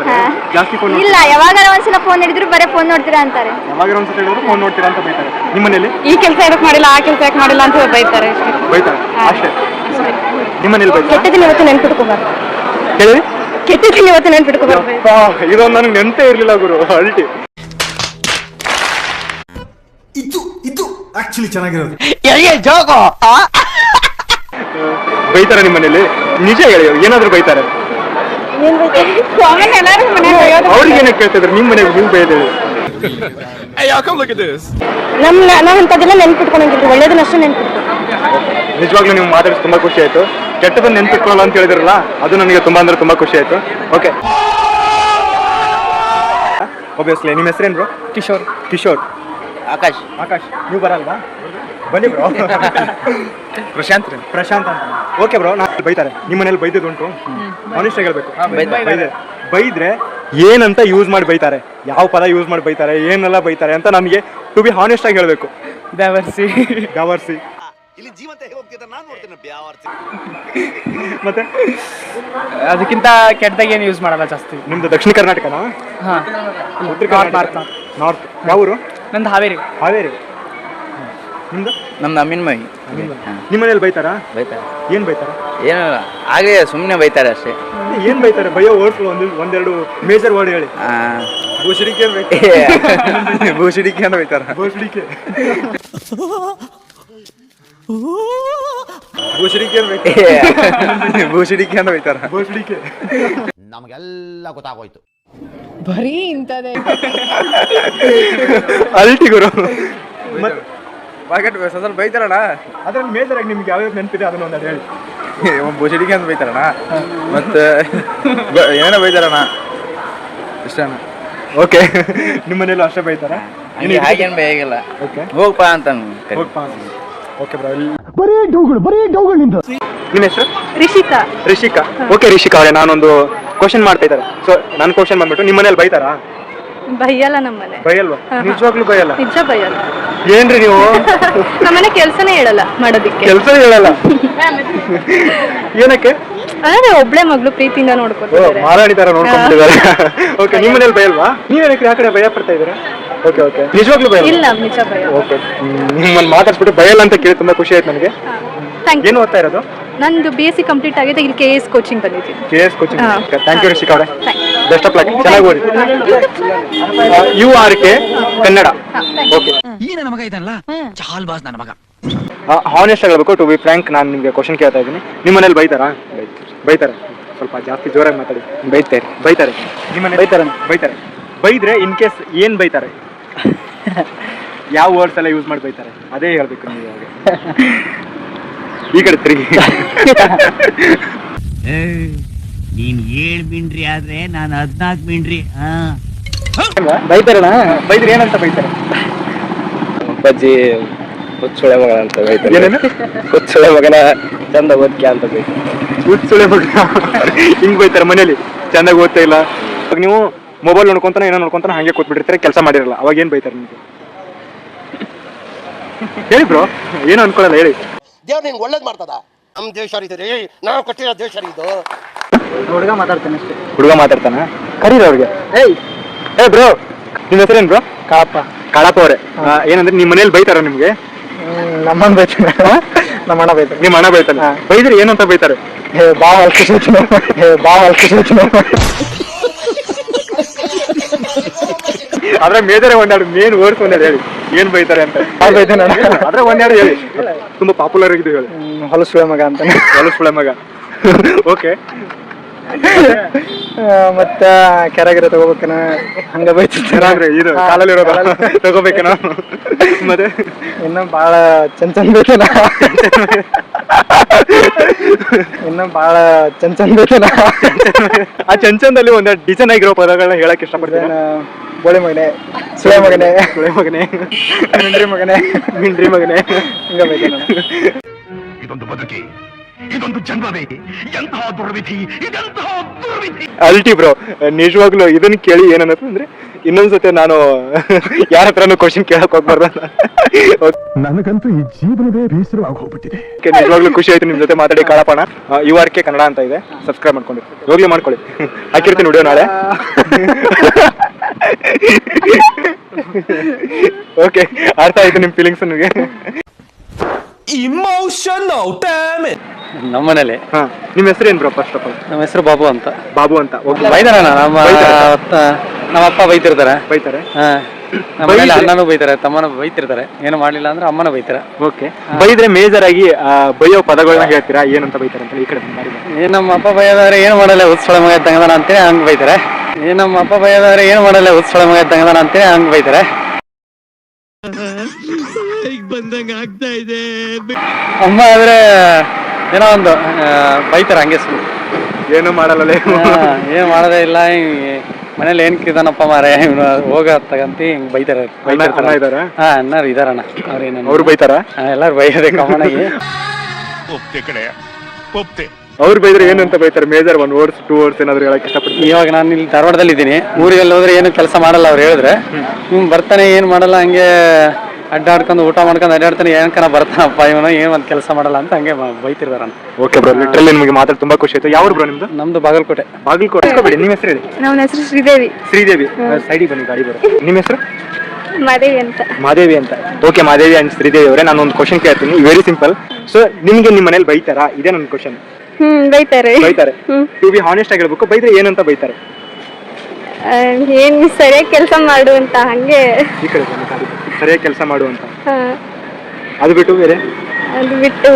ಜಾಸ್ತಿ ಫೋನ್ ಇಲ್ಲ, ಯಾವಾಗಾರ ಒಂದ್ಸಲ ಫೋನ್ ಹಿಡಿದ್ರು ಬರೀ ಫೋನ್ ನೋಡ್ತೀರಾ ಅಂತಾರೆ. ಯಾವಾಗ ಒಂದ್ಸಲ ಹೇಳಿದ್ರು ಫೋನ್ ನೋಡ್ತೀರಾ ಅಂತ ಬೈತಾರೆ. ನಿಮ್ಮ ಮನೇಲಿ ಈ ಕೆಲಸ ಯಾಕೆ ಮಾಡಿಲ್ಲ, ಆ ಕೆಲಸ ಯಾಕೆ ಮಾಡಿಲ್ಲ ಅಂತ ಬೈತಾರೆ ಅಷ್ಟೇ. ನಿಮ್ಮ ಮನೇಲಿ ಬೈತಾರೆ? ಕೆಟ್ಟದಿನ ಇವತ್ತು ನೆನ್ಪಿಟ್ಕೋಬಾರ್ದು. ಹೇಳಿ? ಕೆಟ್ಟದಿನ ಇವತ್ತು ನೆನ್ಪಿಟ್ಕೋಬಾರ್ದು. ಇದೊಂದು ನನಗೆ ನೆನಪೇ ಇರ್ಲಿಲ್ಲ ಗುರು. ಅಲ್ಟಿ. ಇದು ಆಕ್ಚುಲಿ ಚೆನ್ನಾಗಿರೋದು. ಬೈತಾರ ನಿಮ್ಮ ಮನೇಲಿ? ನಿಜ ಹೇಳಿ, ಏನಾದ್ರು ಬೈತಾರೆ? ಅವ್ರಿಗೆ ಏನಕ್ಕೆ ಕೇಳ್ತಿದ್ರು? ನಿಮ್ಮ ಮನೆಗೆ ನೀವು ಬೈದೇಳಿ. ನಾವಂತದೆಲ್ಲ ನೆನ್ಪಿಟ್ಕೊಂಡಿದ್ವಿ, ಒಳ್ಳೇದನ್ನಷ್ಟೇ ನೆನ್ಪಿಟ್ಕೊಂಡು. ನಿಜವಾಗ್ಲೂ ನೀವು ಮಾತಾಡಿಸಿ ತುಂಬಾ ಖುಷಿ ಆಯ್ತು. ಕೆಟ್ಟದನ್ನ ನೆನ್ಪಿಟ್ಕೊಳ್ಳಲ್ಲ ಅಂತ ಹೇಳಿದ್ರಲ್ಲ, ಅದು ನನಗೆ ತುಂಬಾ ಅಂದ್ರೆ ತುಂಬಾ ಖುಷಿ ಆಯ್ತು. ಓಕೆ, ಒಬ್ವಿಯಸ್ಲಿ ನಿಮ್ಮ ಹೆಸರೇನು ಬ್ರೋ? ಕಿಶೋರ್. ಕಿಶೋರ್. ಆಕಾಶ್. ಆಕಾಶ್, ನೀವು ಬರಲ್ವಾ? ಬನ್ನಿ ಬ್ರೋ. ಪ್ರಶಾಂತ್ ಪ್ರಶಾಂತ್ ಅಂತ. ಓಕೆ ಬ್ರೋ, ನಾನು ಬೈತಾರೆ ನಿಮ್ಮ ಮನೇಲಿ ಬೈದಿದ್ದುಂಟು? ಆನೆಸ್ಟ್ ಆಗಿ ಹೇಳ್ಬೇಕು. ಬೈದ್ರೆ ಏನಂತ ಯೂಸ್ ಮಾಡಿ ಬೈತಾರೆ, ಯಾವ ಪದ ಯೂಸ್ ಮಾಡಿ ಬೈತಾರೆ, ಏನೆಲ್ಲ ಬೈತಾರೆ ಅಂತ ನನಗೆ ಟು ಬಿ ಹಾನೆಸ್ಟ್ ಆಗಿ ಹೇಳ್ಬೇಕು. ಬ್ಯಾವರ್ಸಿ. ಗಾವರ್ಸಿ. ಇಲ್ಲಿ ಜೀವಂತ ಹೋಗ್ತಿದ್ದ ನಾನು ನೋಡ್ತೇನೆ ಬ್ಯಾವರ್ಸಿ. ಮತ್ತೆ ಅದಕ್ಕಿಂತ ಕೆಟ್ಟದಾಗ ಏನು ಯೂಸ್ ಮಾಡಲ್ಲ ಜಾಸ್ತಿ. ನಿಮ್ದು ದಕ್ಷಿಣ ಕರ್ನಾಟಕನಾ? ಹಾಂ, ಉತ್ತರ ಕರ್ನಾಟಕ. ನಾರ್ತ್. ಯಾವ ಊರು? ನಂದು ಹಾವೇರಿ. ಹಾವೇರಿ. ನಿಮ್ದು? ನಮ್ದು ಅಮೀನ್ಮೈ. ನಿಮ್ಮ ಮನೇಲಿ ಬೈತಾರಾ? ಬೈತಾರೆ. ಏನ್ ಬೈತಾರ? ಏನಿಲ್ಲ, ಹಾಗೆ ಸುಮ್ಮನೆ ಬೈತಾರೆ ಅಷ್ಟೇ. ಏನ್ ಬೈತಾರೆ? ಬೈಯೋ ವರ್ಡ್ಸ್ಗಳು ಒಂದೆರಡು ಮೇಜರ್ ವರ್ಡ್ ಹೇಳಿ. ಭೂಷಡಿಕೆ ಭೂಷಡಿಕೆ ಅಂತ ಬೈತಾರ. ಭೂಷಡಿಕೆ ಭೂಷಡಿಕೆ ಭೂಷಡಿಕೆ ಅಂತ ಬೈತಾರ. ಭೂಷಡಿಕೆ. ನಮಗೆಲ್ಲ ಗೊತ್ತಾಗೋಯ್ತು. ಬರೀ ಇಂಥದ್ದೇ. ಅಲ್ಟಿ ಗುರು. ಸ್ವಲ್ಪ ಬೈತಾರಣ. ಅದ್ರಲ್ಲಿ ಮೇಜರ್ ಆಗಿ ನಿಮ್ಗೆ ಯಾವ್ಯಾವ ನೆನಪಿದೆ ಅದನ್ನ ಒಂದೆರಡು ಹೇಳಿ. ಭೂಷಡಿಕೆ ಅಂತ ಬೈತಾರಣ, ಮತ್ತೆ ಏನೇನೋ ಬೈತಾರಣ, ಇಷ್ಟಣ್ಣ. ಓಕೆ, ನಿಮ್ಮ ಮನೇಲೂ ಅಷ್ಟೇ ಬೈತಾರ? ಹಾಗೇನು ಬೈಯಾಗಿಲ್ಲ. ಓಕೆ, ಹೋಗ್ಪಾ ಅಂತ. Okay bro. ನಿಮ್ಮ ಹೆಸರು? ರಿಷಿಕಾ. ರಿಷಿಕಾ. ಓಕೆ ರಿಷಿಕಾ ಅವರೇ, ನಾನೊಂದು ಕ್ವಶನ್ ಮಾಡ್ತಾ ಇದ್ದಾರೆ. ಸೊ ನನ್ನ ಕ್ವಶನ್ ಬಂದ್ಬಿಟ್ಟು, ನಿಮ್ಮ ಮನೇಲಿ ಬೈತಾರಾ? ಬೈಯಲ್ಲ ನಮ್ಮನೆ. ಬೈಯಲ್ವಾ? ನಿಜವಾಗ್ಲೂ ಬೈಯಲ್ಲ? ನಿಜ ಬೈಯಲ್ಲ. ಏನ್ರಿ ನೀವು? ನಮ್ಮನೆ ಕೆಲ್ಸನೇ ಹೇಳಲ್ಲ ಮಾಡೋದಿಕ್ಕೆ. ಕೆಲಸ ಹೇಳಲ್ಲ? ಏನಕ್ಕೆ? ಅಂದ್ರೆ ಒಬ್ಳೆ ಮಗಳು ಪ್ರೀತಿಯಿಂದ ನೋಡ್ಕೊತಾರೆ. ಮಾರಾಣಿ ತರ ನೋಡ್ಕೊಂಡಿದ್ದಾರೆ. ಓಕೆ, ನಿಮ್ಮ ಮನೇಲಿ ಬೈಯಲ್ವಾ? ನೀವೇನಕ್ಕೆ ಆ ಕಡೆ ಭಯ ಪಡ್ತಾ ಇದ್ದೀರಾ? ಓಕೆ ಓಕೆ, ನಿಜವಾಗ್ಲೂ ಬೈಯಲ್ಲ? ಇಲ್ಲ, ನಿಜ ಬೈಯಲ್ಲ. ಓಕೆ, ನಿಮ್ಮನ್ನು ಮಾತಾಡ್ಸ್ಬಿಟ್ಟು ಬೈಯಲ್ಲ ಅಂತ ಕೇಳಿ ತುಂಬಾ ಖುಷಿ ಆಯ್ತು ನನಗೆ. Thank you. ಏನು ಓದ್ತಾ ಇರೋದು? ನಂದು BSc ಕಂಪ್ಲೀಟ್ ಆಗಿದೆ, ಇಲ್ಲಿ KS ಕೋಚಿಂಗ್ ಬಂದಿದ್ದೀನಿ. KS coaching. ಹಾ. ಥ್ಯಾಂಕ್ ಯು ರಿಷಿಕಾ ಅವರೇ. Thanks. Best of luck. ಚೆನ್ನಾಗಿ ಓದಿ. URK ಕನ್ನಡ. ಓಕೆ, ಈ ನನ್ನ ಮಗ ಇದ್ದಾನಲ್ಲ, ಚಾಲ್ ಬಾಸ್ ನನ್ನ ಮಗ. ಹಾನೆಸ್ಟ್ ಆಗಬೇಕು. ಟು ಬಿ ಫ್ರ್ಯಾಂಕ್, ನಾನು ನಿಮಗೆ ಕ್ವಶನ್ ಕೇಳ್ತಾ ಇದ್ದೀನಿ. ನಿಮ್ಮ ಮನೇಲಿ ಬೈತಾರಾ? ಬೈತಾರೆ. ಸ್ವಲ್ಪ ಜಾಸ್ತಿ ಜೋರಾಗಿ ಮಾತಾಡಿ. ಬೈತಾರೆ. ನಿಮ್ಮ ಮನೇಲಿ ಬೈತಾರೆ. ಬೈದ್ರೆ ಇನ್ ಕೇಸ್ ಏನ್ ಬೈತಾರೆ? ಯಾವ ವರ್ಡ್ಸ್ ಎಲ್ಲ ಯೂಸ್ ಮಾಡಿ ಬೈತಾರೆ ಅದೇ ಹೇಳ್ಬೇಕು ನೀವು. ಇವಾಗ ಈ ಕಡೆ ತಿರುಗಿ. ನೀನ್ 7 ಮಿಂಡ್ರಿ ಆದ್ರೆ ನಾನು 14 ಮಿಂಡ್ರಿ. ಬೈತಾರಣ? ಬೈದ್ರೆ ಏನಂತ ಬೈತಾರೆ? ಅಪ್ಪಾಜಿ ಹುಚ್ಚುಳೆ ಮಗನ ಅಂತ ಬೈತಾರೆ. ಏನೇನು? ಹುಚ್ಚುಳೆ ಮಗನ ಚಂದ ಓದ್ಕೆ ಅಂತ ಬೈತಾರೆ. ಹುಚ್ಚುಳೆ ಮಗ ಹಿಂಗ್ ಬೈತಾರೆ ಮನೇಲಿ? ಚೆನ್ನಾಗಿ ಓದ್ತಾ ಇಲ್ಲ. ಇವಾಗ ನೀವು ಮೊಬೈಲ್ ನೋಡ್ಕೊಂತಾನೆ ಏನೋ ನೋಡ್ಕೊಂತಾನೆ ಹಾಗೆ ಕೂತ್ಬಿಟ್ಟಿರ್ತಾರೆ, ಕೆಲಸ ಮಾಡಿರಲ್ಲ, ಅವಾಗ ಏನ್ ಬೈತಾರೆ ನಿಮ್ಗೆ? ಹೇಳಿ ಬ್ರೋ, ಏನು ಅನ್ಕೊಳ್ಳಲ್ಲ, ಹೇಳಿ. ದೇವ್ರು ನಿನ್ಗೆ ಒಳ್ಳೇದು ಮಾಡ್ತದ. ನಮ್ಮ ದೇಶ ರೀ, ನಾವು ಕಟ್ಟಿರೋ ದೇಶ ಇದು. ಹುಡುಗ ಮಾತಾಡ್ತಾನೆ ಅಷ್ಟೇ. ಹುಡುಗ ಮಾತಾಡ್ತಾನ? ಕರೀರಿ ಅವ್ರಿಗೆ. ಏ ಬ್ರೋ, ನಿಮ್ಮ ಹೆಸರೇನು ಬ್ರೋ? ಕಾಪ. ಕಾಳಪ್ಪ ಅವರೇ, ಏನಂದ್ರೆ ನಿಮ್ಮ ಮನೇಲಿ ಬೈತಾರ ನಿಮ್ಗೆ? ನಮ್ಮನ್ನ ಬೈತಾನೆ. ನಮ್ಮ ಅಣ್ಣ ಬೈತಾನೆ. ನಿಮ್ಮ ಅಣ್ಣ ಬೈತಾನೆ? ಬೈದ್ರೆ ಏನಂತ ಬೈತಾರೆ? ಬಾವ ಅದ್ರ ಮೇಜರ್ ಒಂದೆರಡು ಮೇನ್ ವರ್ಡ್ಸ್ ಒಂದೆರಡು ಹೇಳಿ, ಏನ್ ಬೈತಾರೆ ಅಂತ. ಅದ್ರ ಒಂದೆರಡು ಹೇಳಿ, ತುಂಬಾ ಪಾಪ್ಯುಲರ್ ಆಗಿದೆ ಹೇಳಿ. ಹೊಲಸುಳೆ ಮಗ ಅಂತಾನೆ. ಹೊಲಸುಳೆ ಮಗ. ಓಕೆ, ಮತ್ತ ಕೆರಗಿರ ತಗೋಬೇಕನ ಹಂಗ ಬೈತಾರೆ. ಇದು ಕಾಲಲ್ಲಿರೋದ ತಗೋಬೇಕೇನ? ಮತ್ತೆ ಇನ್ನು ಬಾಳ ಚಂದ ಬೈತಾನ. ಆ ಚಂಚಂದಲ್ಲಿ ಒಂದೆರಡು ಡಿಸೈನ್ ಆಗಿರೋ ಪದಗಳನ್ನ ಹೇಳಕ್ ಇಷ್ಟಪಡ್ತೀನಿ. ಬೋಳಿ ಮಗನೆ, ಸುಳೆ ಮಗನೆ, ಮಿಂಡ್ರಿ ಮಗನೆ ಹಿಂಗ ಬೈತಾನ. ಇದೊಂದು ಬದುಕಿ, ಇದೊಂದು ಜನ್ಮವೇ, ಎಂತಹ ದುರ್ವಿಧಿ, ಇದೆಂತಹ ದುರ್ವಿಧಿ. ಅಲ್ಟಿ ಬ್ರೋ, ನಿಜವಾಗ್ಲು ಇದನ್ನ ಕೇಳಿ ಏನನ್ನತ್ತೆ ಅಂದ್ರೆ, ಇನ್ನೊಂದ್ಸತಿ ನಾನು ಯಾರ ಹತ್ರನೂ ಕ್ವಶನ್ ಕೇಳಕ್ ಹೋಗ್ಬಾರ್ದು. ನನಗಂತೂ ಈ ಜೀವನವೇ ಬೇಸರವಾಗಿ ಹೋಗ್ಬಿಟ್ಟಿದೆ. ನಿಜವಾಗ್ಲೂ ಖುಷಿ ಆಯ್ತು ನಿಮ್ ಜೊತೆ ಮಾತಾಡಿ. ಕಾಳಪ್ಪಣ URK ಕನ್ನಡ ಅಂತ ಇದೆ, ಸಬ್ಸ್ಕ್ರೈಬ್ ಮಾಡ್ಕೊಂಡು ಹೋಗ್ಲಿ, ಮಾಡ್ಕೊಳ್ಳಿ. ಹಾಕಿರ್ತೀನಿ ವಿಡಿಯೋ ನಾಳೆ. ಓಕೆ, ಅರ್ಥ ಆಯ್ತು ನಿಮ್ ಫೀಲಿಂಗ್ಸ್ ನನಗೆ. ನಮ್ಮನೇಲಿ ನಿಮ್ಮ ಹೆಸರು ಏನ್ ಬ್ರೋ? ಫಸ್ಟ್ ಆಫ್ ಆಲ್ ನಮ್ಮ ಹೆಸರು ಬಾಬು ಅಂತ. ಬಾಬು ಅಂತ. ಬೈತಾರ. ನಮ್ಮ ಅಪ್ಪ ಬೈತಿರ್ತಾರೆ. ಬೈತಾರೆ. ಮನೇಲಿ ಅಣ್ಣನೂ ಬೈತಾರೆ, ತಮ್ಮನೂ ಬೈತಿರ್ತಾರೆ. ಏನು ಮಾಡ್ಲಿಲ್ಲ ಅಂದ್ರೆ ಅಮ್ಮನ ಬೈತಾರೆ. ಓಕೆ, ಬೈದ್ರೆ ಮೇಜರ್ ಆಗಿ ಬೈಯೋ ಪದಗಳನ್ನ ಹೇಳ್ತೀರಾ, ಏನಂತ ಬೈತಾರೆ ಅಂತ ಈ ಕಡೆ ಮಾಡಿ. ಏನ್ ನಮ್ಮ ಅಪ್ಪ ಬೈಯೋದಾದ್ರೆ ಏನು ಮಾಡಲ್ಲ, ಉತ್ಸಳ ಮಗ ಇದ್ದಂಗದಾನ ಅಂತೇಳಿ ಹಂಗ್ ಬೈತಾರೆ. ಏನ್ ನಮ್ಮ ಅಪ್ಪ ಬೈಯೋದಾದ್ರೆ ಏನು ಮಾಡಲ್ಲ, ಉತ್ಸಳ ಮಗ ಇದ್ದಂಗದಾನ ಅಂತೇಳಿ ಹಂಗ್ ಬೈತಾರೆ. ಅಮ್ಮ ಆದ್ರೆ ಏನೋ ಒಂದು ಬೈತಾರೆ ಹಂಗೆ ಸುಮ್ಮನೆ, ಏನು ಮಾಡಲ್ಲ, ಏನ್ ಮಾಡೋದೇ ಇಲ್ಲ, ಮನೇಲಿ ಏನ್ ಕಿದಾನಪ್ಪ ಮಾರೇ ಹೋಗತ್ತಗಂತ ಹಿಂಗ್ ಬೈತಾರೆ. ಹಾ ಅಣ್ಣಾರು ಇದಾರಣ್ಣ, ಅವ್ರು ಬೈತಾರ, ಎಲ್ಲಾರು ಬೈಯೋದೇ ಕಾಮನ್ ಆಗಿ. ಒಪ್ತೆ ಕಡೆ ಒಪ್ತೆ. ಅವ್ರು ಬೈದ್ರೆ ಏನಂತ ಬೈತಾರೆ? ಮೇಜರ್ 1 ವರ್ಡ್ಸ್ 2 ವರ್ಡ್ಸ್ ಏನಾದ್ರು ಹೇಳಕ್ ಇಷ್ಟಪಡ್ತೀನಿ. ಇವಾಗ ನಾನು ಇಲ್ಲಿ ಧಾರವಾಡದಲ್ಲಿ ಇದ್ದೀನಿ, ಊರಿಗೆಲ್ಲ ಹೋದ್ರೆ ಏನು ಕೆಲಸ ಮಾಡಲ್ಲ ಅವ್ರು ಹೇಳಿದ್ರೆ. ಬರ್ತಾನೆ ಏನ್ ಮಾಡಲ್ಲ, ಹಂಗೆ ಅಡ್ಡಾಡ್ಕೊಂಡು ಊಟ ಮಾಡ್ಕೊಂಡು ಅಡ್ಡಾಡ್ತಾನೆ, ಏನಕನ ಬರ್ತಾನಪ್ಪ ಇವನು, ಏನ್ ಒಂದ್ ಕೆಲಸ ಮಾಡಲ್ಲ ಅಂತ ಹಂಗೆ ಬೈತಿರ್ತಾರ. ಓಕೆ ಬ್ರೋ, ಲಿಟ್ರಲಿ ನಿಮಗೆ ಮಾತಾಡಿ ತುಂಬಾ ಖುಷಿ ಆಯ್ತು. ಯಾವ ಬ್ರೋ ನಿಮ್ದು? ನಮ್ದು ಬಾಗಲಕೋಟೆ. ಬಾಗಲಕೋಟೆ. ನಿಮ್ಮ ಹೆಸರು ಹೇಳಿ. ನಮ್ಮ ಹೆಸರು ಶ್ರೀದೇವಿ. ಶ್ರೀದೇವಿ, ಸೈಡಿಗೆ ಬನ್ನಿ, ಗಾಡಿ ಬರೋ. ನಿಮ್ಮ ಹೆಸರು? ಮಾದೇವಿ ಅಂತ. ಮಾದೇವಿ ಅಂತ. ಓಕೆ ಮಾದೇವಿ ಅಂಡ್ ಶ್ರೀದೇವಿ ಅವರೇ, ನಾನು ಒಂದು ಕ್ವಶನ್ ಕೇಳ್ತೀನಿ, ವೆರಿ ಸಿಂಪಲ್. ಸೊ ನಿಮ್ಗೆ ನಿಮ್ಮ ಮನೇಲಿ ಬೈತಾರಾ? ಇದೇ ನನ್ನ ಕ್ವಶನ್. ಬೈತಾರೆ. ಟು ಬಿ ಹಾನೆಸ್ಟ್ ಆಗಿ ಹೇಳ್ಬೇಕು, ಬೈದ್ರೆ ಏನಂತ ಬೈತಾರೆ? ಏನ್ ಸರಿಯಾಗಿ ಕೆಲಸ ಮಾಡು ಅಂತ, ಹಂಗೆ. ಈ ಕಡೆ ಬನ್ನಿ, ಗಾಡಿ ಬರೋ. ಸರಿಯಾಗಿ ಕೆಲಸ ಮಾಡುವಂತ. ಅದು ಬಿಟ್ಟು ಬೇರೆ? ಅದು ಬಿಟ್ಟು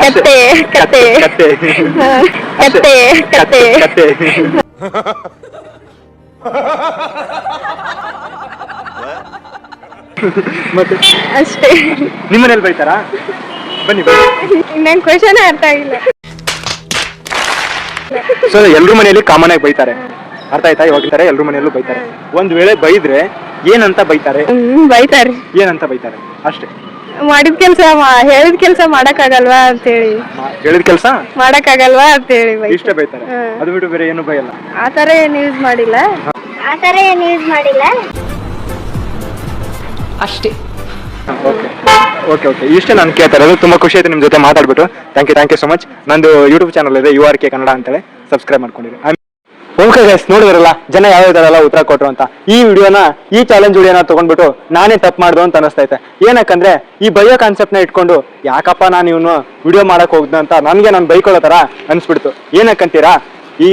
ಕತ್ತೆ ಕತ್ತೆ ಕತ್ತೆ ಕತ್ತೆ ಕತ್ತೆ ಕತ್ತೆ. ಮತ್ತೆ ಅಷ್ಟೇ. ನಿಮ್ಮನೇಲಿ ಬೈತಾರಾ? ಬನ್ನಿ ಬನ್ನಿ. ನಂಗೆ ಕ್ವೆಶನ್ ಅರ್ಥ ಆಗಿಲ್ಲ. ಸೊ ಎಲ್ರ ಮನೆಯಲ್ಲಿ ಕಾಮನ್ ಆಗಿ ಬೈತಾರೆ, ಅರ್ಥ ಆಯ್ತಾ? ಇವಾಗ ಎಲ್ರ ಮನೆಯಲ್ಲೂ ಬೈತಾರೆ. ಒಂದ್ ವೇಳೆ ಬೈದ್ರೆ ಏನಂತ ಬೈತಾರೆ? ಬೈತಾರೆ. ಏನಂತ ಬೈತಾರೆ ಅಷ್ಟೇ. ಮಾಡಿದ ಕೆಲಸ ಹೇಳಿದ ಕೆಲಸ ಮಾಡಕ್ಕಾಗಲ್ವಾ ಅಂತೇಳಿ. ಹೇಳಿದ ಕೆಲಸ ಮಾಡಕ್ಕಾಗಲ್ವಾ ಅಂತೇಳಿ ಇಷ್ಟೇ ಬೈತಾರೆ. ಅದು ಬಿಟ್ಟು ಬೇರೆ ಏನು ಬೈಯಲ್ಲ. ಆತರ ಏನ್ ಯೂಸ್ ಮಾಡಿಲ್ಲ. ಅಷ್ಟೇ. ಓಕೆ ಓಕೆ ಓಕೆ, ಇಷ್ಟೇ ನಾನು ಕೇಳ್ತಾ ಇರೋದು. ತುಂಬಾ ಖುಷಿ ಆಯ್ತು ನಿಮ್ಮ ಜೊತೆ ಮಾತಾಡ್ಬಿಟ್ಟು. Thank you so much. ನಂದು ಯೂಟ್ಯೂಬ್ ಚಾನಲ್ ಇದೆ, URK ಕನ್ನಡ ಅಂತೇಳಿ, ಸಬ್ಸ್ಕ್ರೈಬ್ ಮಾಡ್ಕೊಂಡಿರಿ. ಓಕೆ ಗೈಸ್, ನೋಡಿದ್ರಲ್ಲ ಜನ ಯಾವ ಥರ ಉತ್ತರ ಕೊಟ್ರು ಅಂತ. ಈ ವಿಡಿಯೋನ, ಈ ಚಾಲೆಂಜ್ ವಿಡಿಯೋನ ತಗೊಂಡ್ಬಿಟ್ಟು ನಾನೇ ತಪ್ಪು ಮಾಡ್ದು ಅಂತ ಅನಿಸ್ತೈತೆ. ಏನಕ್ಕಂದ್ರೆ ಈ ಬೈಯೋ ಕಾನ್ಸೆಪ್ಟ್ನ ಇಟ್ಕೊಂಡು ಯಾಕಪ್ಪ ನಾನು ಇವನು ವಿಡಿಯೋ ಮಾಡಕ್ ಹೋಗ್ದು ಅಂತ ನನಗೆ ನಾನು ಬೈಕೊಳ್ಳೋ ಥರ ಅನಿಸ್ಬಿಡ್ತು. ಏನಕ್ಕಂತೀರಾ, ಈ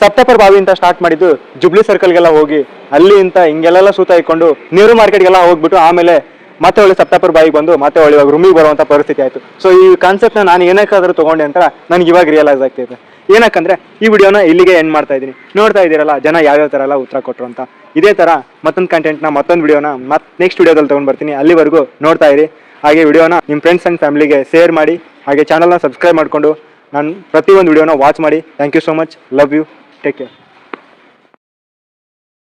ಸಪ್ತಪರ್ ಬಾವಿ ಅಂತ ಸ್ಟಾರ್ಟ್ ಮಾಡಿದ್ದು ಜುಬ್ಲಿ ಸರ್ಕಲ್ಗೆಲ್ಲ ಹೋಗಿ ಅಲ್ಲಿ ಇಂತ ಹಿಂಗೆಲ್ಲ ಸೂತ ಇಟ್ಕೊಂಡು ನೆಹರು ಮಾರ್ಕೆಟ್ಗೆಲ್ಲ ಹೋಗ್ಬಿಟ್ಟು ಆಮೇಲೆ ಮತ್ತೆ ಒಳ್ಳೆ ಸಪ್ತಪರ್ ಬಾವಿಗೆ ಬಂದು ಮತ್ತೆ ಒಳ್ಳೆ ಇವಾಗ ರೂಮಿಗೆ ಬರುವಂಥ ಪರಿಸ್ಥಿತಿ ಆಯಿತು. ಸೊ ಈ ಕಾನ್ಸೆಪ್ಟ್ನ ನಾನು ಏನಕ್ಕಾದ್ರೂ ತೊಗೊಂಡೆ ಅಂತ ನನಗೆ ಇವಾಗ ರಿಯಲೈಸ್ ಆಗ್ತೈತೆ. ಏನಕ್ಕಂದ್ರೆ ಈ ವಿಡಿಯೋನ ಇಲ್ಲಿಗೆ ಎಂಡ್ ಮಾಡ್ತಾ ಇದ್ದೀನಿ. ನೋಡ್ತಾ ಇದ್ದೀರಲ್ಲ ಜನ ಯಾವ್ಯಾವ ಥರ ಎಲ್ಲ ಉತ್ತರ ಕೊಟ್ಟರು ಅಂತ. ಇದೇ ಥರ ಮತ್ತೊಂದು ಕಂಟೆಂಟ್ನ, ಮತ್ತೊಂದು ವಿಡಿಯೋನ ನೆಕ್ಸ್ಟ್ ವಿಡಿಯೋದಲ್ಲಿ ತೊಗೊಂಡು ಬರ್ತೀನಿ. ಅಲ್ಲಿವರೆಗೂ ನೋಡ್ತಾ ಇರಿ. ಹಾಗೆ ವಿಡಿಯೋನ ನಿಮ್ಮ ಫ್ರೆಂಡ್ಸ್ ಆ್ಯಂಡ್ ಫ್ಯಾಮಿಲಿಗೆ ಶೇರ್ ಮಾಡಿ, ಹಾಗೆ ಚಾನಲ್ನ ಸಬ್ಸ್ಕ್ರೈಬ್ ಮಾಡಿಕೊಂಡು ನಾನು ಪ್ರತಿಯೊಂದು ವಿಡಿಯೋನ ವಾಚ್ ಮಾಡಿ. Thank you so much. Love you. Take care.